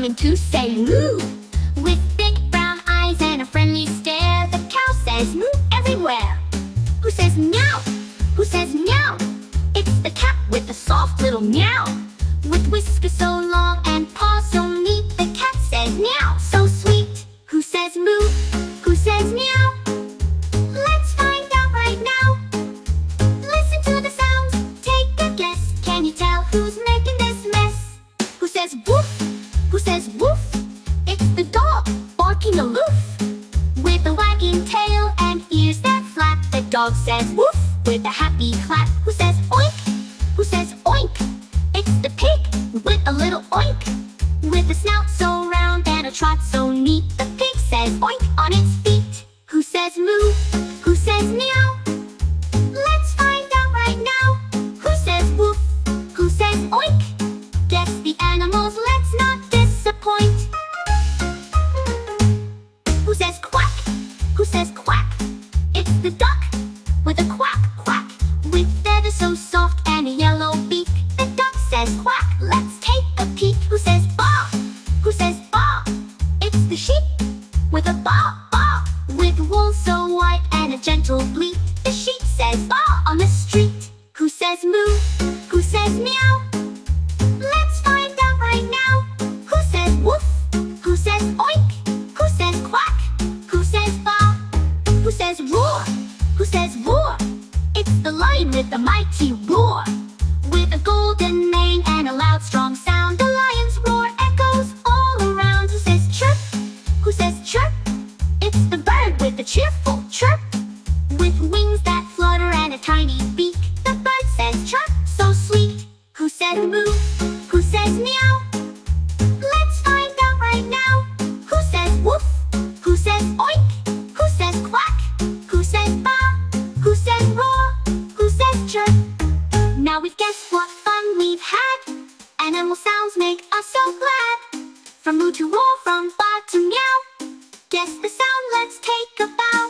coming to say moo. With big brown eyes and a friendly stare, the cow says moo everywhere. Who says meow? Who says meow? It's the cat with a soft little meow. With whiskers so long and paws so neat, the cat says meow, so sweet. Who says moo? Who says meow? Let's find out right now. Listen to the sounds, take a guess. Can you tell who's making this mess? Who says woof? Who says woof? It's the dog, barking aloof. With a wagging tail and ears that flap, the dog says woof with a happy clap. Who says oink? Who says oink? It's the pig with a little oink. With a snout so round and a trot so neat, the pig says oink on its feet. Who says moo? Who says meow? Let's find out right now. Who says woof? Who says oink? Guess the animals, let's not disappoint. Who says quack? Who says quack? It's the duck with a quack quack. With feathers so soft and a yellow beak, the duck says quack, let's take a peek. Who says baa? Who says baa? It's the sheep with a baa baa. With wool so white and a gentle bleat, the sheep says baa on the street. Who says moo? Who says meow? Let's find out right now. Who says woof? Who says oink? Who says quack? Who says baa? Who says roar? Who says roar? It's the lion with the mighty roar. With a golden mane and a loud strong sound, the lion's roar echoes all around. Who says chirp? Who says chirp? It's the bird with the cheerful chirp. With wings that flutter and a tiny beak, the bird says chirp, so sweet. Who says moo? Who says meow? Let's find out right now. Who says woof? Who says oink? Who says quack? Who says baa? Who says roar? Who says chirp? Now we've guessed what fun we've had. Animal sounds make us so glad. From moo to roar, from baa to meow. Guess the sound, let's take a bow.